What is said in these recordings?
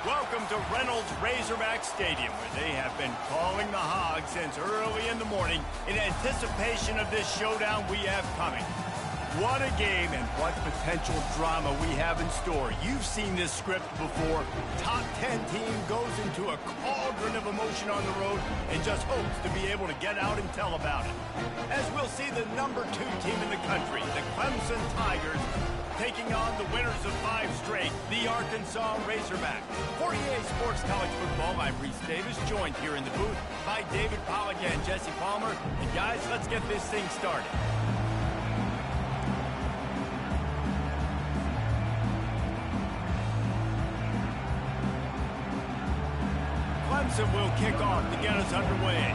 Welcome to Reynolds Razorback Stadium, where they have been calling the Hogs since early in the morning in anticipation of this showdown we have coming. What a game and what potential drama we have in store. You've seen this script before. Top 10 team goes into a cauldron of emotion on the road and just hopes to be able to get out and tell about it. As we'll see the number 2 team in the country, the Clemson Tigers, taking on the winners of 5 straight, the Arkansas Razorbacks. For EA Sports College Football, I'm Reese Davis, joined here in the booth by David Pollack and Jesse Palmer. And guys, let's get this thing started. Clemson will kick off to get us underway.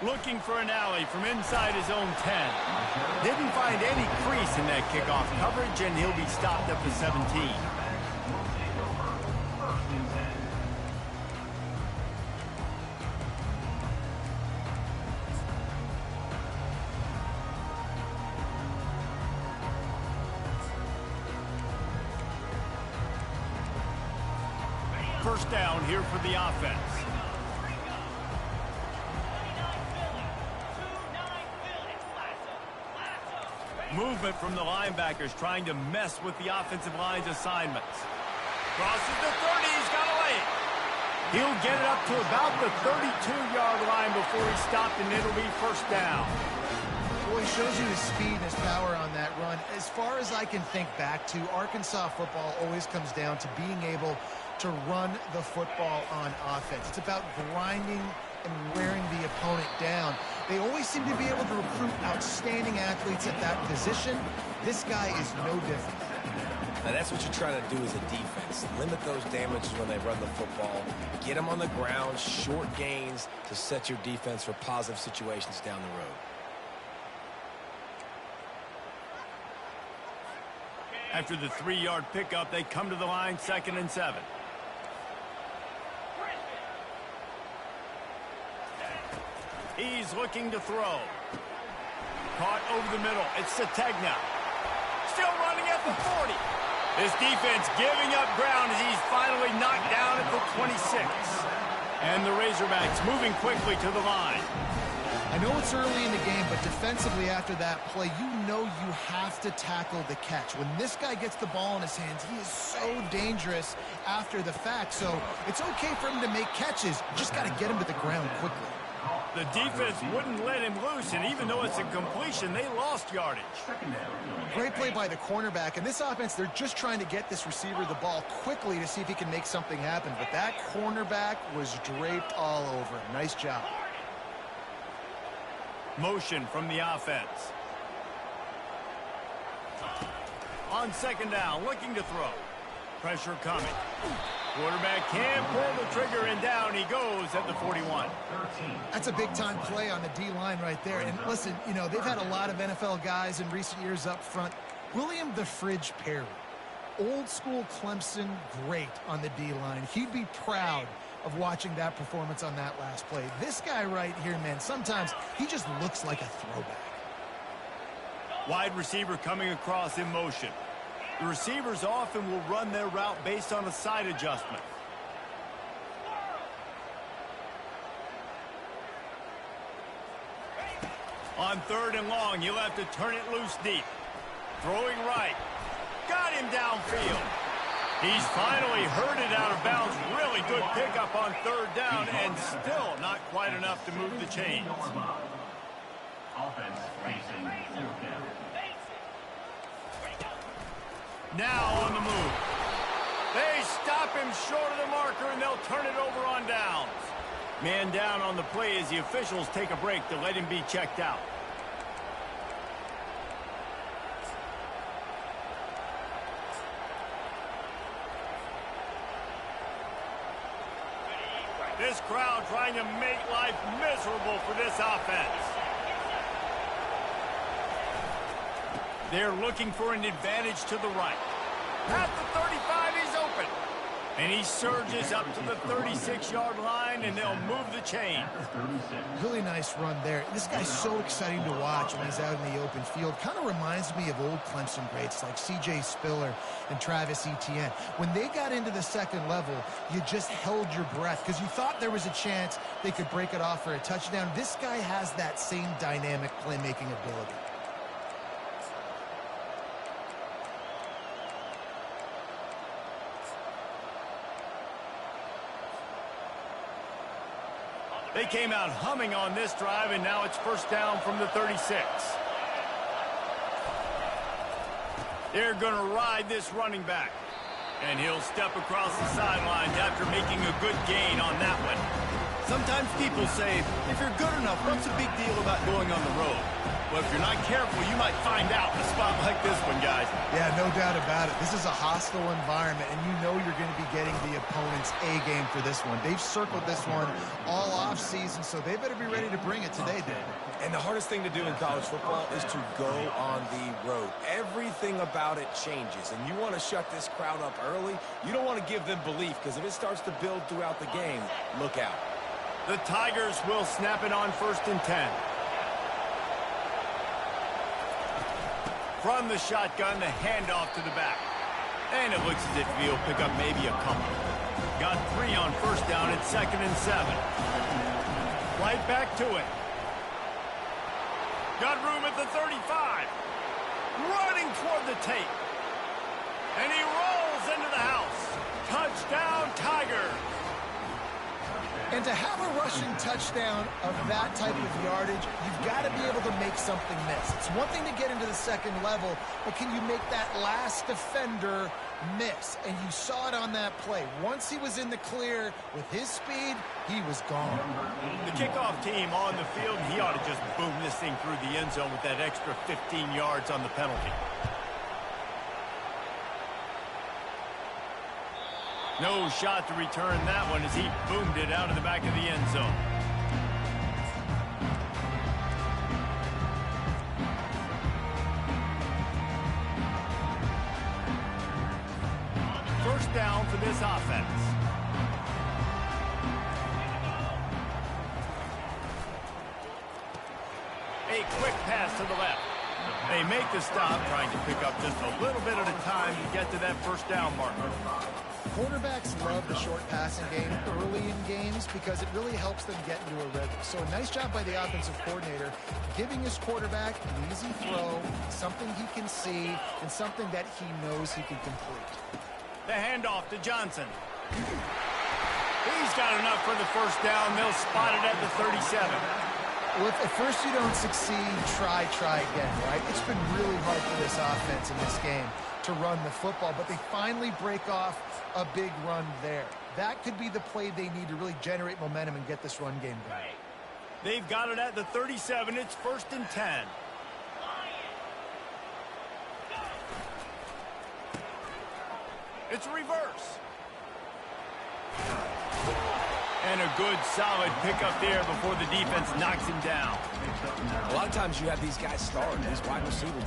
Looking for an alley from inside his own 10. Didn't find any crease in that kickoff coverage, and he'll be stopped up to 17. First down here for the offense. Movement from the linebackers trying to mess with the offensive line's assignments. Crosses the 30, he's got to lay it. He'll get it up to about the 32-yard line before he's stopped, and it'll be first down. Boy, shows you his speed and his power on that run. As far as I can think back to, Arkansas football always comes down to being able to run the football on offense. It's about grinding and wearing the opponent down. They always seem to be able to recruit outstanding athletes at that position. This guy is no different. Now that's what you're trying to do as a defense. Limit those damages when they run the football. Get them on the ground, short gains to set your defense for positive situations down the road. After the 3-yard pickup, they come to the line, 2nd and 7. He's looking to throw. Caught over the middle. It's Sategna. Still running at the 40. This defense giving up ground as he's finally knocked down at the 26. And the Razorbacks moving quickly to the line. I know it's early in the game, but defensively after that play, you know you have to tackle the catch. When this guy gets the ball in his hands, he is so dangerous after the fact. So it's okay for him to make catches. Just got to get him to the ground quickly. The defense wouldn't let him loose, and even though it's a completion, they lost yardage. Great play by the cornerback. In this offense, they're just trying to get this receiver the ball quickly to see if he can make something happen. But that cornerback was draped all over him. Nice job. Motion from the offense. On 2nd down, looking to throw. Pressure coming. Quarterback can't pull the trigger, and down he goes at the 41. That's a big-time play on the D-line right there. And listen, you know, they've had a lot of NFL guys in recent years up front. William the Fridge Perry, old-school Clemson great on the D-line. He'd be proud of watching that performance on that last play. This guy right here, man, sometimes he just looks like a throwback. Wide receiver coming across in motion. The receivers often will run their route based on a side adjustment. On 3rd and long, he'll have to turn it loose deep. Throwing right. Got him downfield. He's finally herded out of bounds. Really good pickup on 3rd down, and still not quite enough to move the chains. Now on the move. They stop him short of the marker, and they'll turn it over on downs. Man down on the play as the officials take a break to let him be checked out. This crowd trying to make life miserable for this offense. They're looking for an advantage to the right. At the 35, he's open. And he surges up to the 36-yard line, and they'll move the chain. Really nice run there. This guy's so exciting to watch when he's out in the open field. Kind of reminds me of old Clemson greats like C.J. Spiller and Travis Etienne. When they got into the second level, you just held your breath because you thought there was a chance they could break it off for a touchdown. This guy has that same dynamic playmaking ability. They came out humming on this drive, and now it's first down from the 36. They're going to ride this running back. And he'll step across the sidelines after making a good gain on that one. Sometimes people say, if you're good enough, what's the big deal about going on the road? Well, if you're not careful, you might find out in a spot like this one, guys. Yeah, no doubt about it. This is a hostile environment, and you know you're going to be getting the opponent's A game for this one. They've circled this one all off season, so they better be ready to bring it today, Dan. And the hardest thing to do in college football is to go on the road. Everything about it changes, and you want to shut this crowd up early. You don't want to give them belief, because if it starts to build throughout the game, look out. The Tigers will snap it on 1st and 10. From the shotgun, the handoff to the back. And it looks as if he'll pick up maybe a couple. Got 3 on first down at 2nd and 7. Right back to it. Got room at the 35. Running toward the tape. And he rolls into the house. Touchdown, Tigers. And to have a rushing touchdown of that type of yardage, you've got to be able to make something miss. It's one thing to get into the second level, but can you make that last defender miss? And you saw it on that play. Once he was in the clear with his speed, he was gone. The kickoff team on the field, he ought to just boom this thing through the end zone with that extra 15 yards on the penalty. No shot to return that one as he boomed it out of the back of the end zone. First down for this offense. A quick pass to the left. They make the stop, trying to pick up just a little bit at a time to get to that first down marker. Quarterbacks love the short passing game early in games because it really helps them get into a rhythm. So a nice job by the offensive coordinator giving his quarterback an easy throw, something he can see, and something that he knows he can complete. The handoff to Johnson. He's got enough for the first down. They'll spot it at the 37. Well, if at first you don't succeed, try again, right? It's been really hard for this offense in this game to run the football, but they finally break off a big run there. That could be the play they need to really generate momentum and get this run game going. They've got it at the 37. It's 1st and 10. It's a reverse. And a good, solid pickup there before the defense knocks him down. A lot of times you have these guys start, these wide receivers,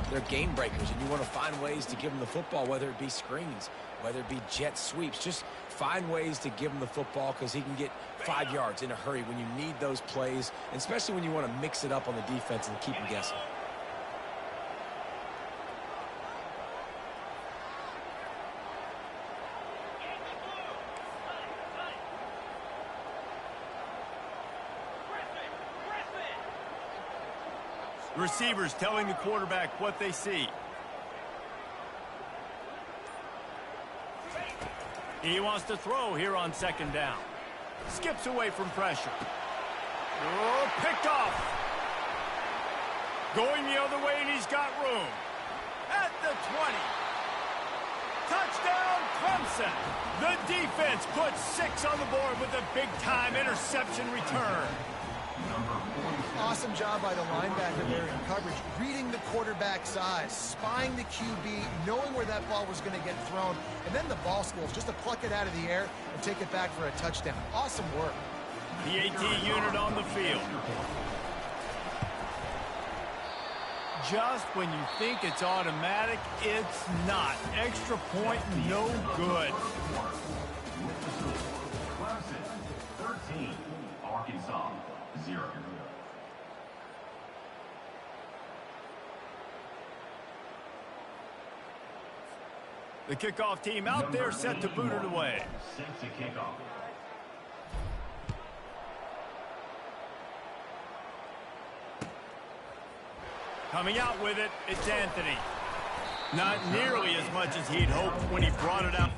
they're game breakers, and you want to find ways to give them the football, whether it be screens, whether it be jet sweeps. Just find ways to give him the football because he can get 5 yards in a hurry when you need those plays, and especially when you want to mix it up on the defense and keep them guessing. The receivers telling the quarterback what they see. He wants to throw here on 2nd down. Skips away from pressure. Oh, picked off. Going the other way, and he's got room. At the 20. Touchdown, Clemson. The defense puts 6 on the board with a big-time interception return. Awesome job by the linebacker there in coverage, reading the quarterback's eyes, spying the QB, knowing where that ball was going to get thrown, and then the ball skills just to pluck it out of the air and take it back for a touchdown. Awesome work. The AT unit on the field. Just when you think it's automatic, it's not. Extra point, no good. The kickoff team out there set to boot it away. Set to kick off. Coming out with it, it's Anthony. Not nearly as much as he'd hoped when he brought it out.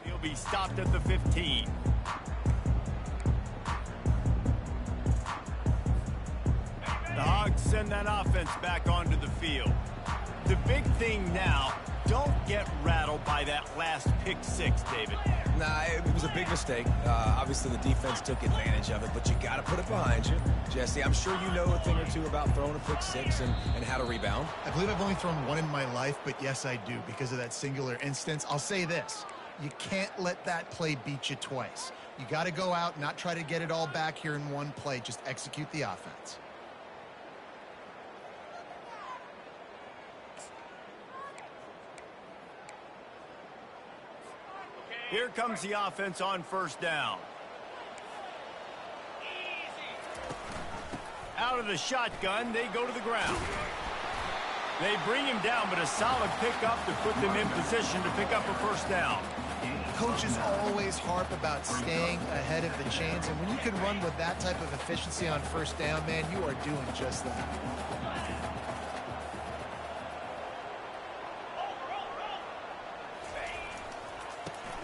He'll be stopped at the 15. The Hogs send that offense back onto the field. The big thing now, don't get rattled by that last pick six, David. Nah, it was a big mistake. Obviously, the defense took advantage of it, but you got to put it behind you. Jesse, I'm sure you know a thing or two about throwing a pick six and how to rebound. I believe I've only thrown one in my life, but yes, I do because of that singular instance. I'll say this. You can't let that play beat you twice. You got to go out, not try to get it all back here in one play. Just execute the offense. Here comes the offense on first down. Out of the shotgun, they go to the ground. They bring him down, but a solid pickup to put them in position to pick up a first down. Coaches always harp about staying ahead of the chains, and when you can run with that type of efficiency on first down, man, you are doing just that.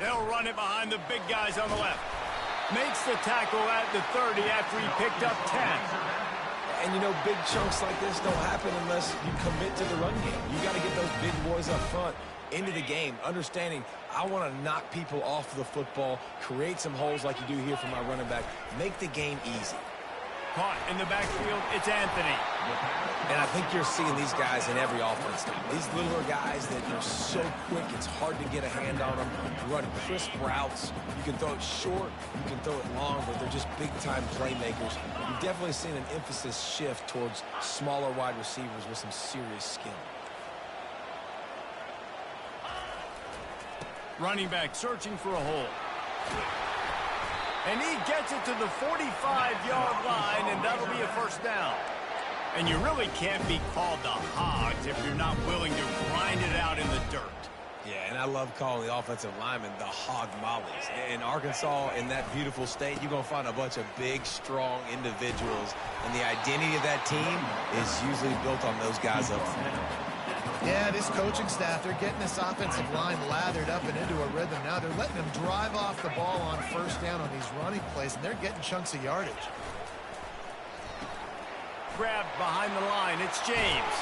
They'll run it behind the big guys on the left. Makes the tackle at the 30 after he picked up 10. And, you know, big chunks like this don't happen unless you commit to the run game. You got to get those big boys up front into the game, understanding I want to knock people off the football, create some holes like you do here for my running back, make the game easy. Caught in the backfield, it's Anthony. And I think you're seeing these guys in every offense now. These littler guys that are so quick, it's hard to get a hand on them. Run crisp routes. You can throw it short, you can throw it long, but they're just big-time playmakers. You've definitely seen an emphasis shift towards smaller wide receivers with some serious skill. Running back searching for a hole. And he gets it to the 45-yard line, and that'll be a first down. And you really can't be called the Hogs if you're not willing to grind it out in the dirt. Yeah, and I love calling the offensive linemen the hog mollies. In Arkansas, in that beautiful state, you're going to find a bunch of big, strong individuals. And the identity of that team is usually built on those guys up front. Yeah, this coaching staff, they're getting this offensive line lathered up and into a rhythm. Now they're letting them drive off the ball on first down on these running plays, and they're getting chunks of yardage. Grabbed behind the line, it's James.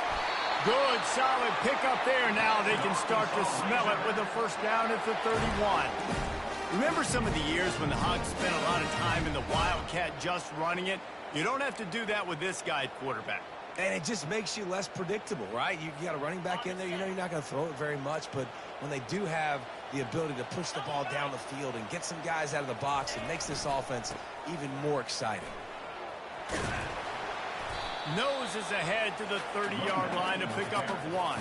Good, solid pickup there. Now they can start to smell it with a first down at the 31. Remember some of the years when the Hogs spent a lot of time in the Wildcat just running it? You don't have to do that with this guy at quarterback. And it just makes you less predictable, right? You got a running back in there. You know you're not going to throw it very much, but when they do have the ability to push the ball down the field and get some guys out of the box, it makes this offense even more exciting. Noses ahead to the 30-yard line, a pickup of 1.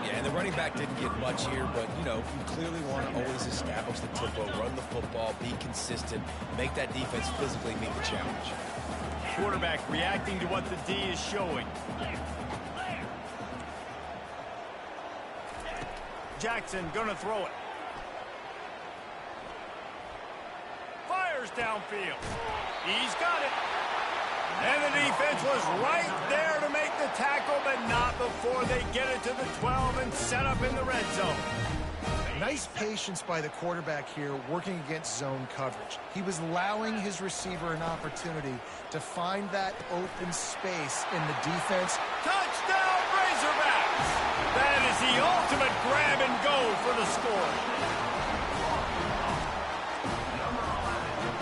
Yeah, and the running back didn't get much here, but, you know, you clearly want to always establish the tempo, run the football, be consistent, make that defense physically meet the challenge. Quarterback reacting to what the D is showing. Jackson gonna throw it. Fires downfield. He's got it. And the defense was right there to make the tackle, but not before they get it to the 12 and set up in the red zone. Nice patience by the quarterback here working against zone coverage. He was allowing his receiver an opportunity to find that open space in the defense. Touchdown, Razorbacks! That is the ultimate grab and go for the score.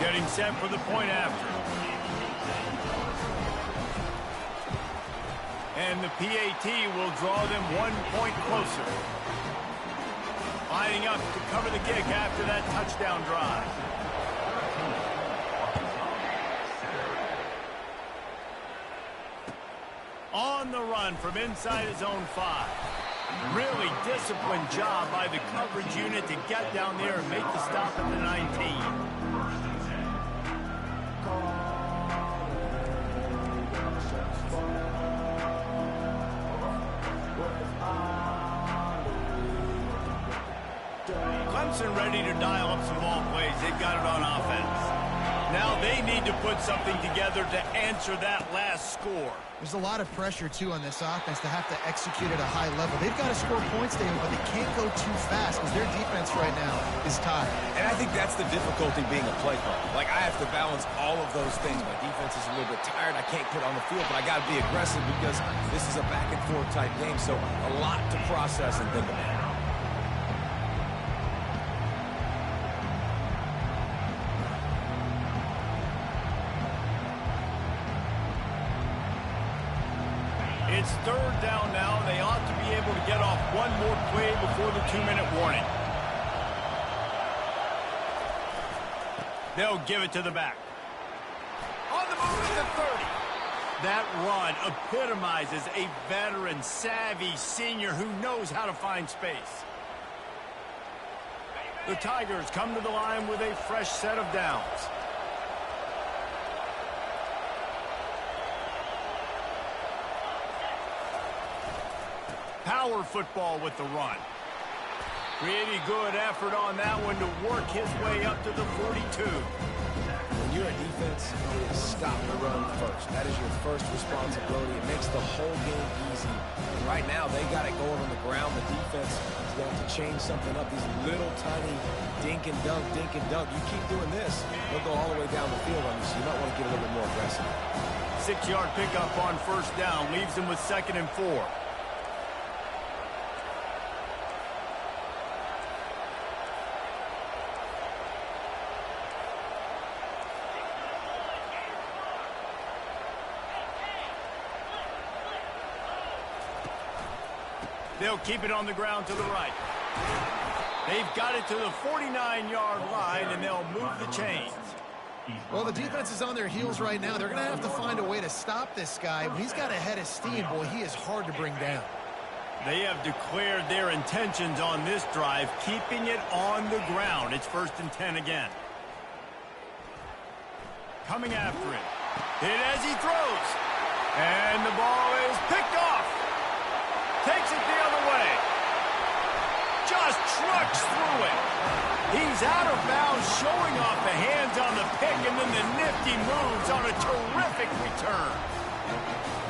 Getting set for the point after. And the PAT will draw them 1 point closer. Lining up to cover the kick after that touchdown drive. On the run from inside his own 5. Really disciplined job by the coverage unit to get down there and make the stop at the 19. Clemson ready to dial up some ball plays. They've got it on offense. Now they need to put something together to answer that last score. There's a lot of pressure, too, on this offense to have to execute at a high level. They've got to score points, David, but they can't go too fast because their defense right now is tired. And I think that's the difficulty being a play caller. Like, I have to balance all of those things. My defense is a little bit tired. I can't put on the field, but I got to be aggressive because this is a back-and-forth type game. So a lot to process and think about. It's third down now. They ought to be able to get off one more play before the 2-minute warning. They'll give it to the back. On the move at the 30. That run epitomizes a veteran, savvy senior who knows how to find space. The Tigers come to the line with a fresh set of downs. Power football with the run. Pretty good effort on that one to work his way up to the 42. When you're a defense, you need to stop the run first. That is your first responsibility. It makes the whole game easy. And right now, they got it going on the ground. The defense is going to change something up. These little tiny dink and dunk, dink and dunk. You keep doing this, they'll go all the way down the field on you, so you might want to get a little bit more aggressive. 6-yard pickup on first down leaves them with 2nd and 4. They'll keep it on the ground to the right. They've got it to the 49-yard line, and they'll move the chains. Well, the defense is on their heels right now. They're going to have to find a way to stop this guy. He's got a head of steam. Boy, he is hard to bring down. They have declared their intentions on this drive, keeping it on the ground. It's 1st and 10 again. Coming after it. Hit as he throws. And the ball is picked off. Takes it the other way. Just trucks through it. He's out of bounds, showing off the hands on the pick, and then the nifty moves on a terrific return.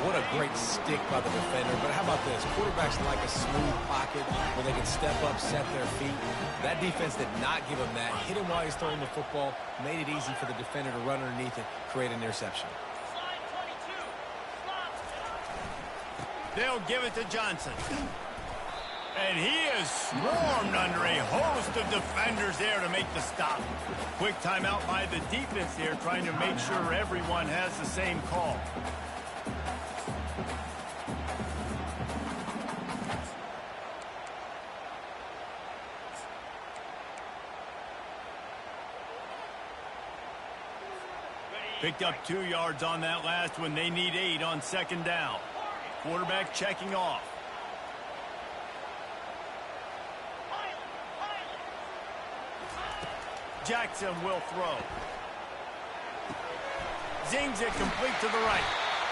What a great stick by the defender. But how about this? Quarterbacks like a smooth pocket where they can step up, set their feet. That defense did not give him that. Hit him while he's throwing the football. Made it easy for the defender to run underneath it, create an interception. They'll give it to Johnson. And he is swarmed under a host of defenders there to make the stop. Quick timeout by the defense there, trying to make sure everyone has the same call. Picked up 2 yards on that last one. They need 8 on 2nd down. Quarterback checking off. Jackson will throw. Zings it complete to the right.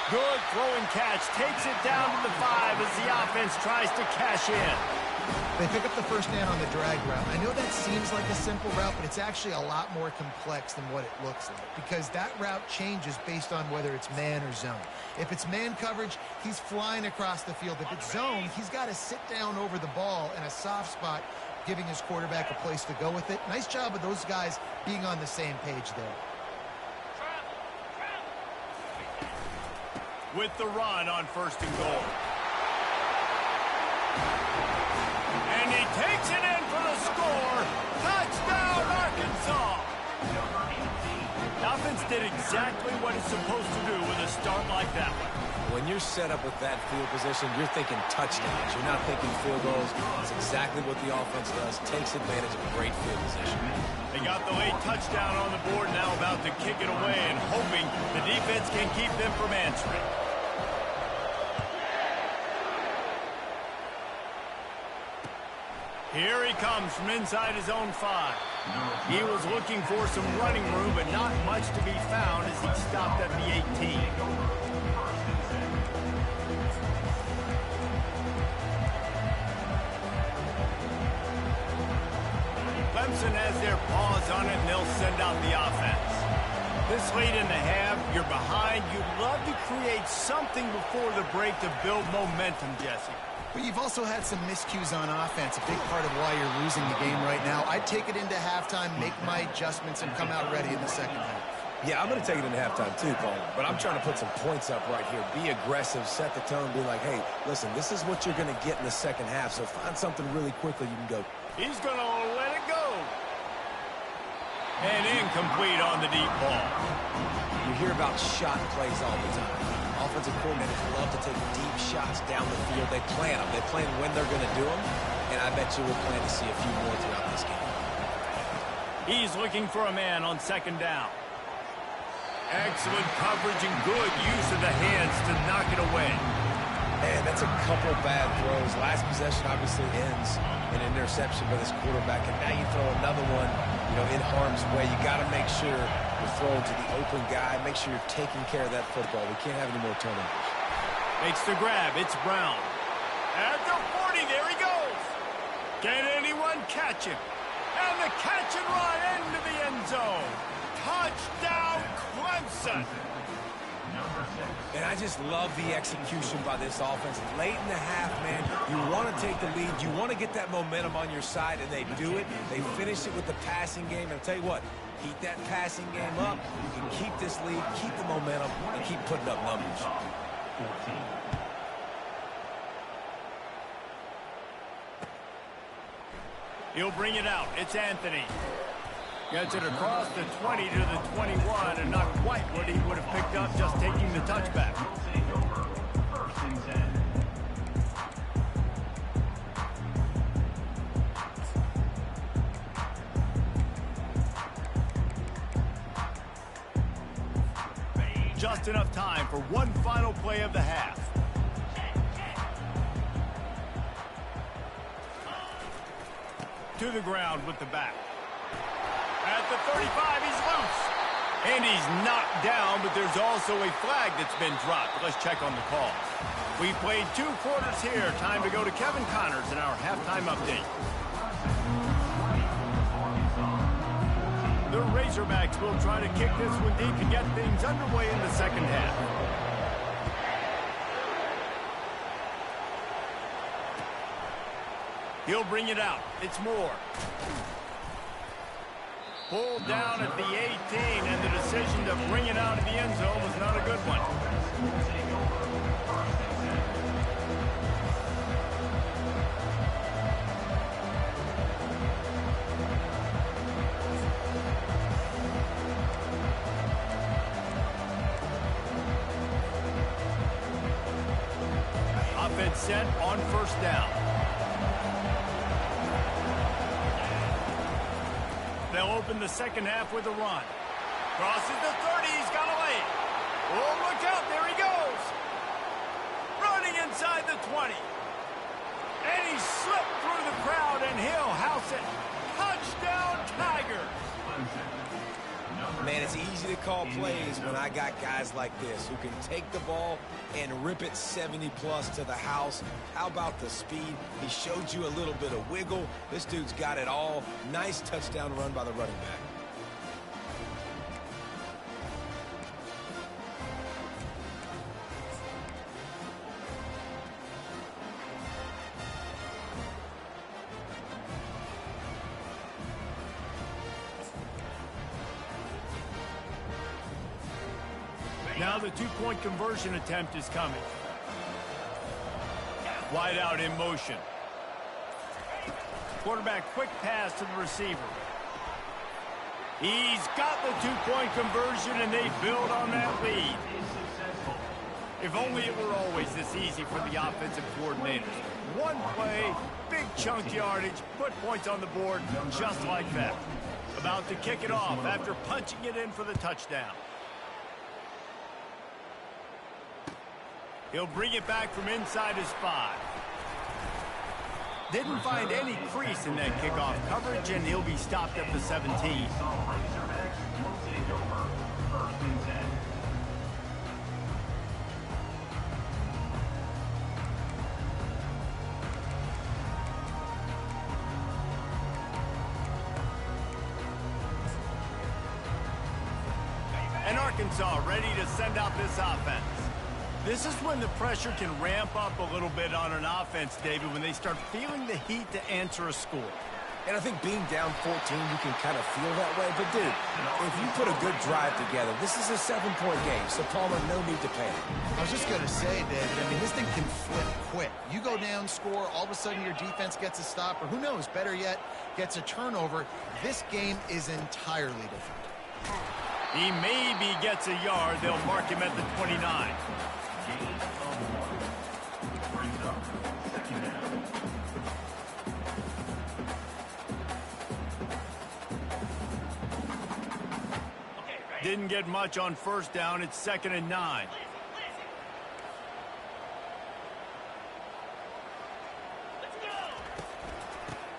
Good throwing catch. Takes it down to the 5 as the offense tries to cash in. They pick up the first down on the drag route. I know that seems like a simple route, but it's actually a lot more complex than what it looks like because that route changes based on whether it's man or zone. If it's man coverage, he's flying across the field. If it's zone, he's got to sit down over the ball in a soft spot, giving his quarterback a place to go with it. Nice job of those guys being on the same page there. With the run on 1st and goal. And he takes it in for the score. Touchdown, Arkansas. offense did exactly what it's supposed to do with a start like that one. When you're set up with that field position, you're thinking touchdowns. You're not thinking field goals. It's exactly what the offense does. Takes advantage of a great field position. They got the late touchdown on the board, now about to kick it away and hoping the defense can keep them from answering. Here he comes from inside his own 5. He was looking for some running room, but not much to be found as he stopped at the 18. Clemson has their paws on it, and they'll send out the offense. This late in the half, you're behind. You'd love to create something before the break to build momentum, Jesse. But you've also had some miscues on offense, a big part of why you're losing the game right now. I'd take it into halftime, make my adjustments, and come out ready in the second half. Yeah, I'm going to take it into halftime too, Paul. But I'm trying to put some points up right here. Be aggressive, set the tone, be like, hey, listen, this is what you're going to get in the second half, so find something really quickly you can go. He's going to let it go. And incomplete on the deep ball. You hear about shot plays all the time. Offensive coordinators love to take deep shots down the field. They plan them. They plan when they're going to do them. And I bet you we'll plan to see a few more throughout this game. He's looking for a man on second down. Excellent coverage and good use of the hands to knock it away. And that's a couple bad throws. Last possession obviously ends in an interception by this quarterback. And now you throw another one, in harm's way. You got to make sure you're throwing to the open guy. Make sure you're taking care of that football. We can't have any more turnovers. Makes the grab. It's Brown. At the 40, there he goes. Can anyone catch him? And the catch and run into the end zone. Touchdown, Clemson. And I just love the execution by this offense. Late in the half, man, you want to take the lead. You want to get that momentum on your side, and they do it. They finish it with the passing game. And I'll tell you what, keep that passing game up. You can keep this lead, keep the momentum, and keep putting up numbers. He'll bring it out. It's Anthony. Gets it across the 20 to the 21, and not quite what he would have picked up just taking the touchback. Just enough time for one final play of the half. To the ground with the back. At the 35, he's loose. And he's knocked down, but there's also a flag that's been dropped. Let's check on the call. We played 2 quarters here. Time to go to Kevin Connors in our halftime update. The Razorbacks will try to kick this one deep and get things underway in the second half. He'll bring it out. It's Moore. Pulled down at the 18, and the decision to bring it out of the end zone was not a good one. Offense set on first down. They'll open the second half with a run. Crosses the 30. He's got a lane. Oh, look out. There he goes. Running inside the 20. And he slipped through the crowd, and he'll house it. Touchdown, Tigers. Man, it's easy to call plays when I got guys like this who can take the ball and rip it 70-plus to the house. How about the speed? He showed you a little bit of wiggle. This dude's got it all. Nice touchdown run by the running back. Now the two-point conversion attempt is coming. Wide out in motion. Quarterback quick pass to the receiver. He's got the two-point conversion, and they build on that lead. If only it were always this easy for the offensive coordinators. One play, big chunk yardage, put points on the board just like that. About to kick it off after punching it in for the touchdown. He'll bring it back from inside his 5. Didn't find any crease in that kickoff coverage, and he'll be stopped at the 17. And Arkansas ready to send out this offense. This is when the pressure can ramp up a little bit on an offense, David, when they start feeling the heat to answer a score. And I think being down 14, you can kind of feel that way. But, dude, if you put a good drive together, this is a 7-point game, so Palmer, no need to panic. I was just going to say, David, I mean, this thing can flip quick. You go down, score, all of a sudden your defense gets a stop, or who knows, better yet, gets a turnover. This game is entirely different. He maybe gets a yard. They'll mark him at the 29. Didn't get much on first down. It's 2nd and 9.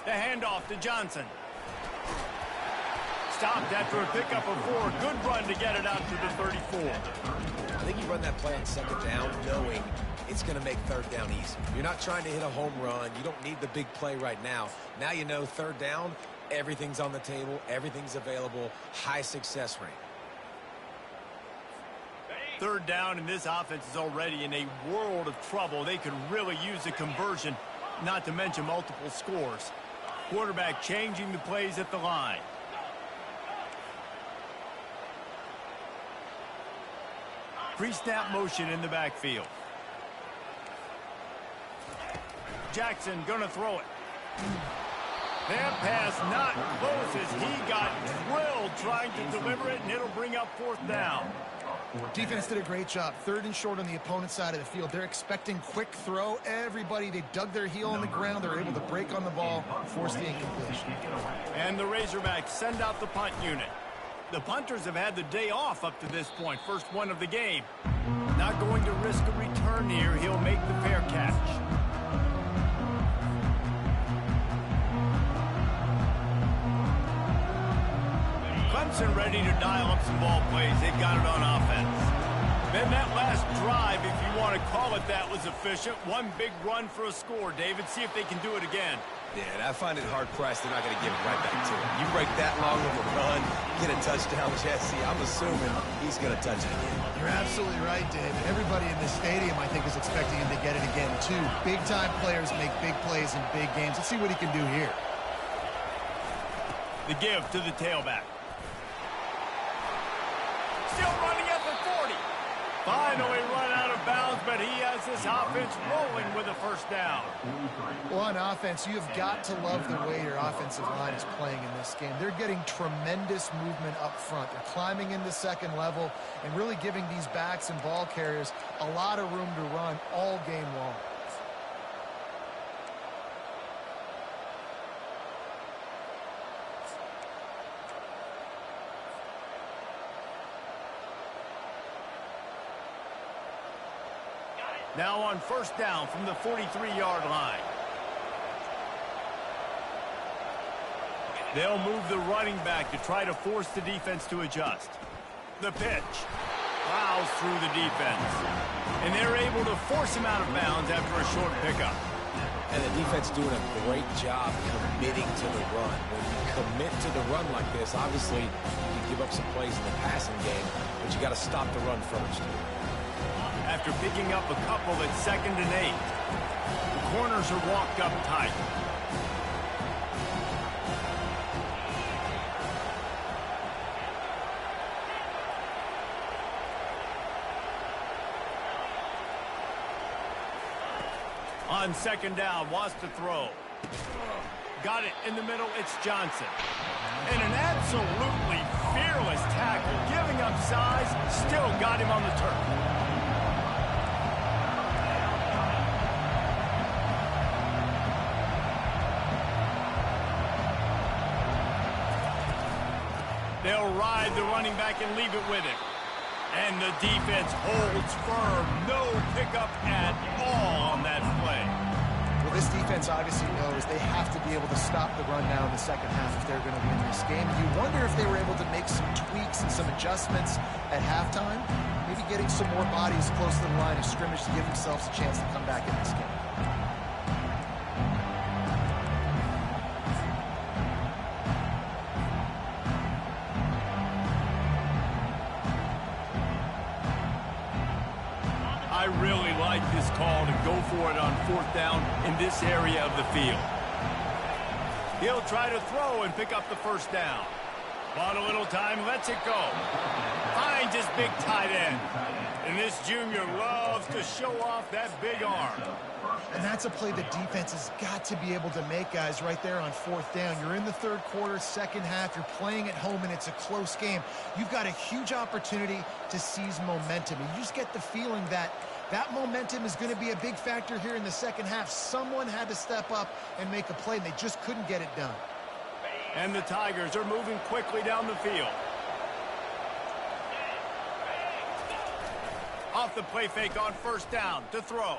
The handoff to Johnson. Stopped after a pickup of 4. Good run to get it out to the 34. I think you run that play on 2nd down knowing it's going to make 3rd down easy. You're not trying to hit a home run. You don't need the big play right now. Now you know 3rd down, everything's on the table, everything's available, high success rate. 3rd down, and this offense is already in a world of trouble. They could really use a conversion, not to mention multiple scores. Quarterback changing the plays at the line. Pre-snap motion in the backfield. Jackson gonna throw it. That pass not close as he got drilled trying to deliver it, and it'll bring up 4th down. Defense did a great job. 3rd and short on the opponent's side of the field. They're expecting quick throw. Everybody, they dug their heel on the ground. They're able to break on the ball, force the incompletion. And the Razorbacks send out the punt unit. The punters have had the day off up to this point. First one of the game. Not going to risk a return here. He'll make the fair catch. Clemson ready to dial up some ball plays. They've got it on offense. Then that last drive, if you want to call it that, was efficient. One big run for a score. David, see if they can do it again. Yeah, and I find it hard-pressed they're not going to give it right back to him. You break that long of a run, get a touchdown, Jesse, I'm assuming he's going to touch it again. You're absolutely right, David. Everybody in this stadium, I think, is expecting him to get it again, too. Big-time players make big plays in big games. Let's see what he can do here. The give to the tailback. Still running at the 40. Finally run out of bounds, but he has this offense rolling with a 1st down. Well, on offense, you've got to love the way your offensive line is playing in this game. They're getting tremendous movement up front. They're climbing into 2nd level and really giving these backs and ball carriers a lot of room to run all game long. Now on 1st down from the 43-yard line. They'll move the running back to try to force the defense to adjust. The pitch. Plows through the defense. And they're able to force him out of bounds after a short pickup. And the defense doing a great job committing to the run. When you commit to the run like this, obviously you give up some plays in the passing game, but you got to stop the run first. After picking up a couple at 2nd and 8. The corners are walked up tight. On 2nd down, wants to throw. Got it in the middle, it's Johnson. And an absolutely fearless tackle, giving up size, still got him on the turf. They'll ride the running back and leave it with him. And the defense holds firm. No pickup at all on that play. Well, this defense obviously knows they have to be able to stop the run now in the second half if they're going to win this game. You wonder if they were able to make some tweaks and some adjustments at halftime, maybe getting some more bodies close to the line of scrimmage to give themselves a chance to come back in this game. I really like this call to go for it on 4th down in this area of the field. He'll try to throw and pick up the 1st down. Bought a little time, lets it go. Finds his big tight end. And this junior loves to show off that big arm. And that's a play the defense has got to be able to make, guys, right there on 4th down. You're in the 3rd quarter, second half. You're playing at home, and it's a close game. You've got a huge opportunity to seize momentum. And you just get the feeling that that momentum is going to be a big factor here in the second half. Someone had to step up and make a play, and they just couldn't get it done. And the Tigers are moving quickly down the field. Off the play fake on 1st down to throw.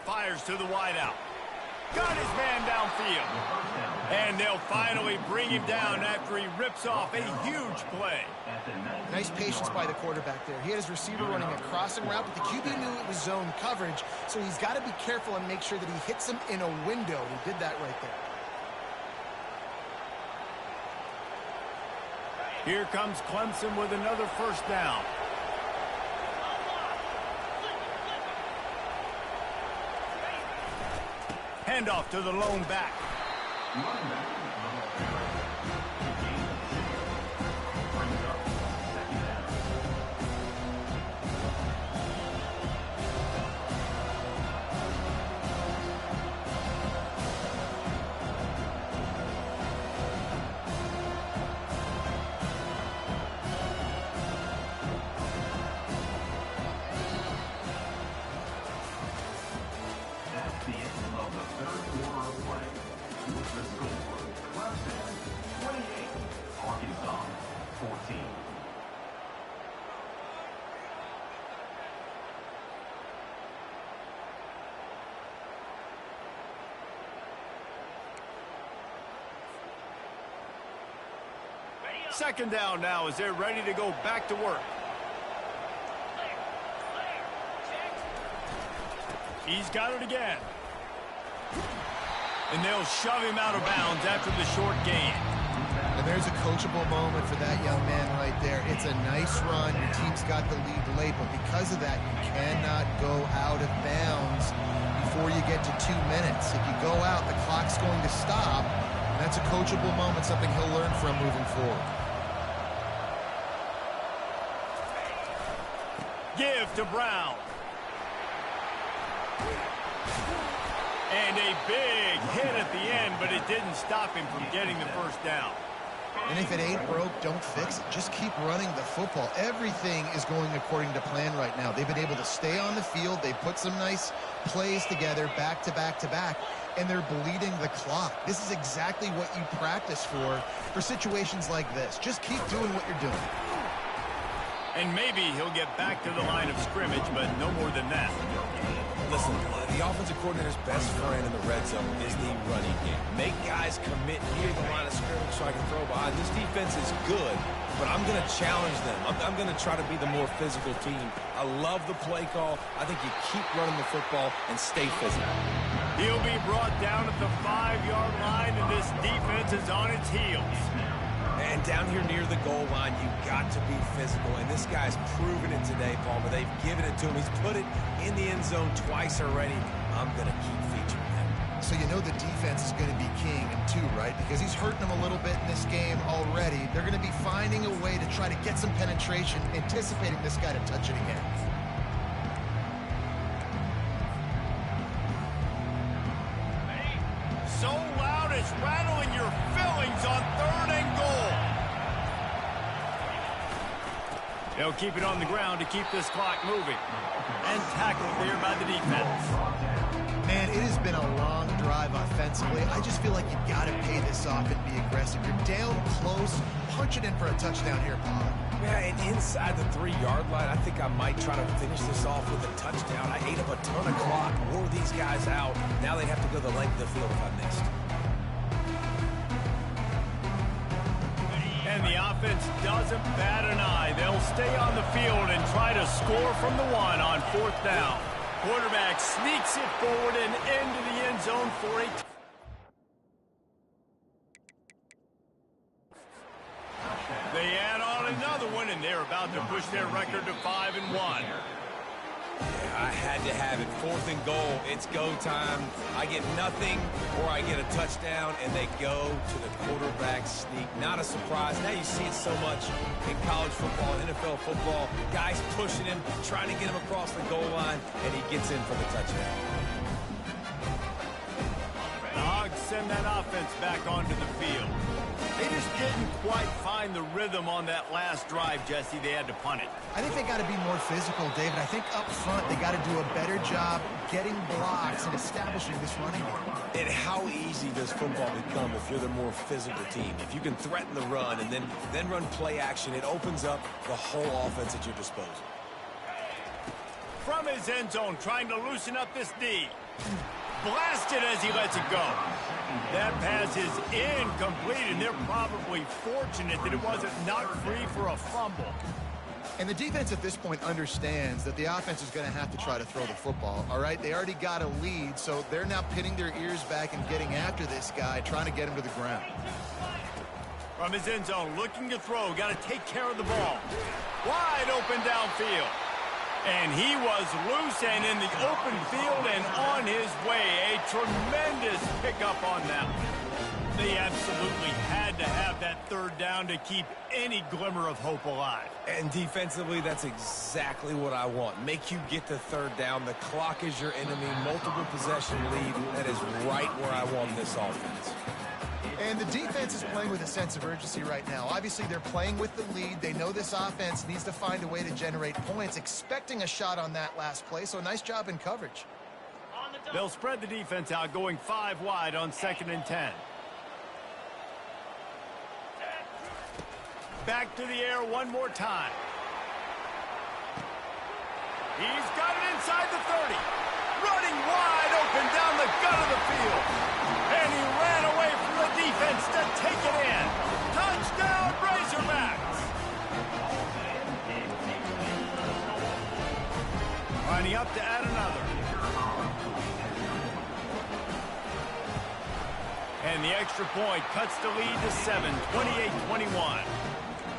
Fires to the wideout. Got his man downfield. And they'll finally bring him down after he rips off a huge play. Nice patience by the quarterback there. He had his receiver running a crossing route, but the QB knew it was zone coverage, so he's got to be careful and make sure that he hits him in a window. He did that right there. Here comes Clemson with another 1st down. Handoff to the lone back. Second down now as they're ready to go back to work. He's got it again. And they'll shove him out of bounds after the short gain. And there's a coachable moment for that young man right there. It's a nice run. Your team's got the lead late, but because of that, you cannot go out of bounds before you get to 2 minutes. If you go out, the clock's going to stop. And that's a coachable moment, something he'll learn from moving forward. Give to Brown. And a big hit at the end, but it didn't stop him from getting the 1st down. And if it ain't broke, don't fix it. Just keep running the football. Everything is going according to plan right now. They've been able to stay on the field. They put some nice plays together back to back to back, and they're bleeding the clock. This is exactly what you practice for situations like this. Just keep doing what you're doing. And maybe he'll get back to the line of scrimmage, but no more than that. Listen, the offensive coordinator's best friend in the red zone is the running game. Make guys commit near the line of scrimmage so I can throw behind. This defense is good, but I'm going to challenge them. I'm going to try to be the more physical team. I love the play call. I think you keep running the football and stay physical. He'll be brought down at the 5-yard line, and this defense is on its heels. And down here near the goal line, you've got to be physical. And this guy's proven it today, Palmer. They've given it to him. He's put it in the end zone twice already. I'm going to keep featuring him. So you know the defense is going to be king, too, right? Because he's hurting them a little bit in this game already. They're going to be finding a way to try to get some penetration, anticipating this guy to touch it again. So loud it's rattled Hogs on 3rd and goal. They'll keep it on the ground to keep this clock moving. And tackled there by the defense. Man, it has been a long drive offensively. I just feel like you've got to pay this off and be aggressive. You're down close. Punch it in for a touchdown here, Paul. Yeah, and inside the 3-yard line, I think I might try to finish this off with a touchdown. I ate up a ton of clock, wore these guys out. Now they'd have to go the length of the field if I missed. And the offense doesn't bat an eye. They'll stay on the field and try to score from the 1 on 4th down. Quarterback sneaks it forward and into the end zone for a... They add on another one, and they're about to push their record to 5-1. Yeah, I had to have it. 4th and goal. It's go time. I get nothing or I get a touchdown, and they go to the quarterback sneak. Not a surprise. Now you see it so much in college football, NFL football. Guys pushing him, trying to get him across the goal line, and he gets in for the touchdown. The Hogs send that offense back onto the field. They just didn't quite find the rhythm on that last drive, Jesse. They had to punt it. I think they got to be more physical, David. I think up front they got to do a better job getting blocks and establishing this running game. And how easy does football become if you're the more physical team? If you can threaten the run and then run play action, it opens up the whole offense at your disposal. From his end zone, trying to loosen up this D. Blasted as he lets it go. That pass is incomplete, and they're probably fortunate that it wasn't knocked free for a fumble. And the defense at this point understands that the offense is going to have to try to throw the football, all right? They already got a lead, so they're now pinning their ears back and getting after this guy, trying to get him to the ground. From his end zone, looking to throw, got to take care of the ball. Wide open downfield. And he was loose and in the open field and on his way. A tremendous pickup on that one. They absolutely had to have that 3rd down to keep any glimmer of hope alive. And defensively, that's exactly what I want. Make you get to 3rd down. The clock is your enemy. Multiple possession lead. That is right where I want this offense. And the defense is playing with a sense of urgency right now. Obviously, they're playing with the lead. They know this offense needs to find a way to generate points, expecting a shot on that last play, so nice job in coverage. They'll spread the defense out, going 5 wide on 2nd and 10. Back to the air one more time. He's got it inside the 30. Running wide open down the gut of the field. And he ran away from the defense to take it in. Touchdown, Razorbacks! Lining up to add another. And the extra point cuts the lead to 7, 28-21.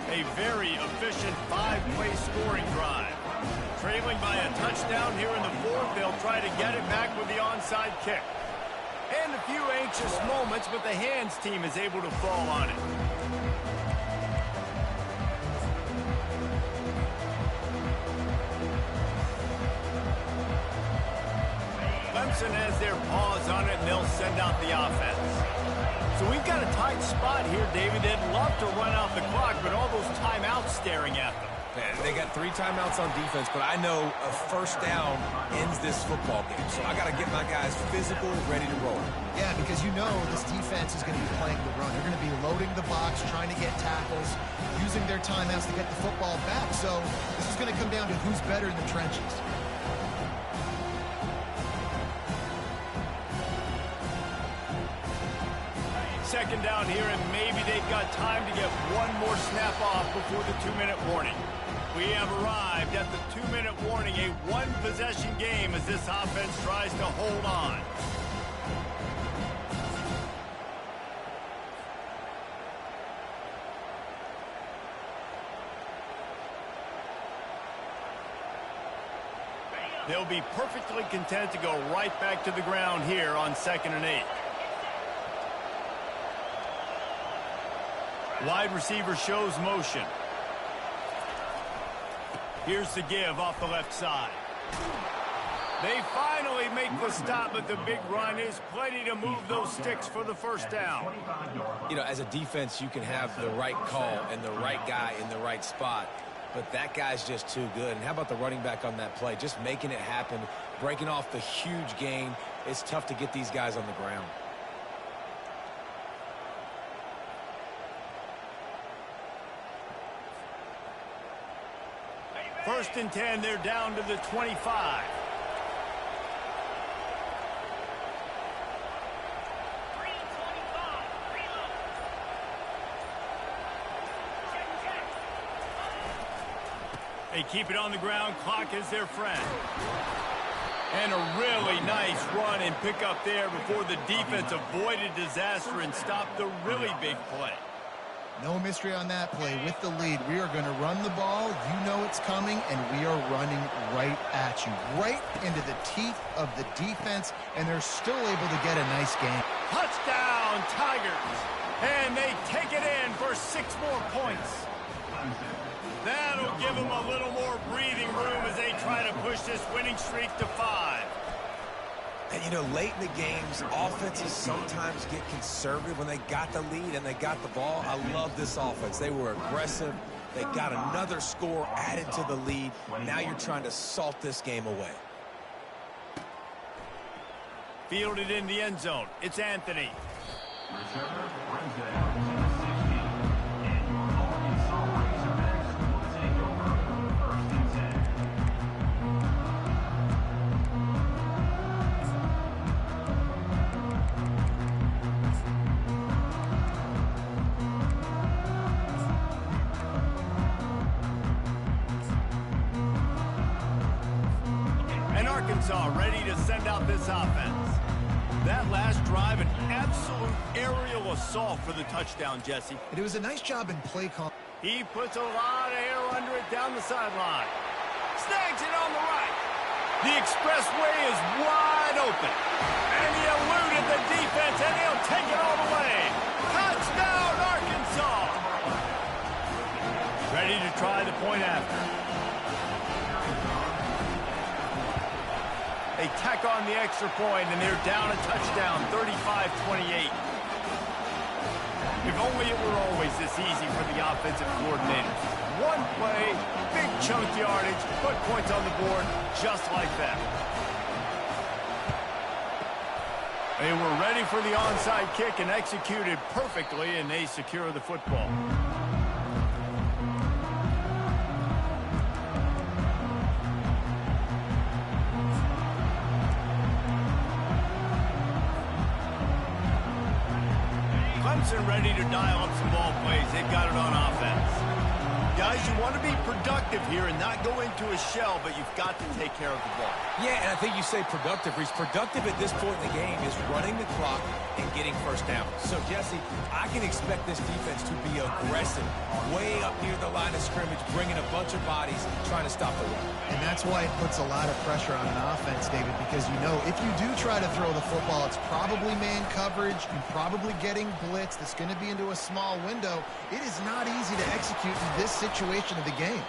A very efficient 5-play scoring drive. Trailing by a touchdown here in the 4th, they'll try to get it back with the onside kick. And a few anxious moments, but the hands team is able to fall on it. Clemson has their paws on it, and they'll send out the offense. So we've got a tight spot here, David. They'd love to run out the clock, but all those timeouts staring at them. Man, they got 3 timeouts on defense, but I know a 1st down ends this football game. So I got to get my guys physical, ready to roll. Yeah, because you know this defense is going to be playing the run. They're going to be loading the box, trying to get tackles, using their timeouts to get the football back. So this is going to come down to who's better in the trenches. Second down here, and maybe they've got time to get one more snap off before the 2-minute warning. We have arrived at the 2-minute warning, a one-possession game as this offense tries to hold on. They'll be perfectly content to go right back to the ground here on 2nd and 8. Wide receiver shows motion. Here's the give off the left side. They finally make the stop, but the big run is plenty to move those sticks for the first down. You know, as a defense, you can have the right call and the right guy in the right spot, but that guy's just too good. And how about the running back on that play? Just making it happen, breaking off the huge gain. It's tough to get these guys on the ground. First and 10, they're down to the 25. They keep it on the ground. Clock is their friend. And a really nice run and pick up there before the defense avoided disaster and stopped the really big play. No mystery on that play. With the lead, we are going to run the ball. You know it's coming, and we are running right at you, right into the teeth of the defense, and they're still able to get a nice game. Touchdown, Tigers. And they take it in for 6 more points. That'll give them a little more breathing room as they try to push this winning streak to 5. And, you know, late in the games, offenses sometimes get conservative when they got the lead and they got the ball. I love this offense. They were aggressive. They got another score added to the lead. Now you're trying to salt this game away. Fielded in the end zone. It's Anthony. Arkansas ready to send out this offense. That last drive, an absolute aerial assault for the touchdown, Jesse. It was a nice job in play call. He puts a lot of air under it down the sideline. Snags it on the right. The expressway is wide open. And he eluded the defense, and he'll take it all the way. Touchdown, Arkansas! Ready to try the point after. They tack on the extra point, and they're down a touchdown, 35-28. If only it were always this easy for the offensive coordinators. One play, big chunk yardage, put points on the board just like that. They were ready for the onside kick and executed perfectly, and they secure the football. Ready to dial up some ball plays. They've got it on offense. Guys, you want to be productive here and not go into a shell, but you've got to take care of the ball. Yeah, and I think you say productive, Reese. Productive at this point in the game is running the clock and getting first down. So, Jesse, I can expect this defense to be aggressive, way up near the line of scrimmage, bringing a bunch of bodies, trying to stop the run. And that's why it puts a lot of pressure on an offense, David, because you know if you do try to throw the football, it's probably man coverage. You're probably getting blitz. That's going to be into a small window. It is not easy to execute in this situation of the game.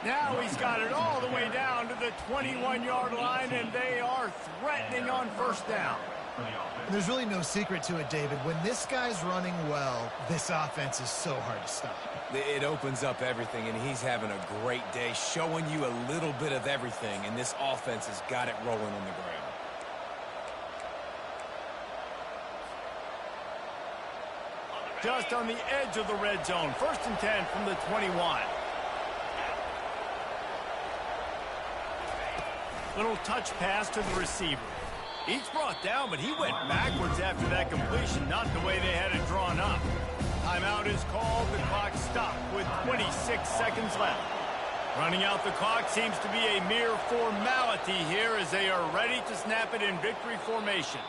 Now he's got it all the way down to the 21-yard line, and they are threatening on first down. And there's really no secret to it, David. When this guy's running well, this offense is so hard to stop. It opens up everything, and he's having a great day, showing you a little bit of everything, and this offense has got it rolling on the ground. Just on the edge of the red zone. First and 10 from the 21. Little touch pass to the receiver. He's brought down, but he went backwards after that completion, not the way they had it drawn up. Timeout is called. The clock stopped with 26 seconds left. Running out the clock seems to be a mere formality here as they are ready to snap it in victory formation.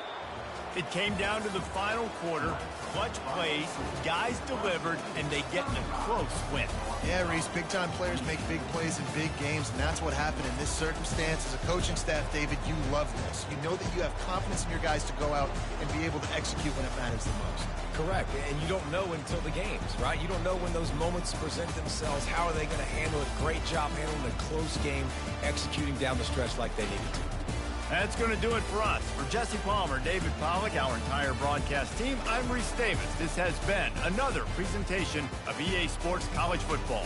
It came down to the final quarter. Clutch plays, guys delivered, and they get a close win. Yeah, Reese, big-time players make big plays in big games, and that's what happened in this circumstance. As a coaching staff, David, you love this. You know that you have confidence in your guys to go out and be able to execute when it matters the most. Correct, and you don't know until the games, right? You don't know when those moments present themselves. How are they going to handle it? Great job handling a close game, executing down the stretch like they needed to. That's going to do it for us. For Jesse Palmer, David Pollack, our entire broadcast team, I'm Reese Davis. This has been another presentation of EA Sports College Football.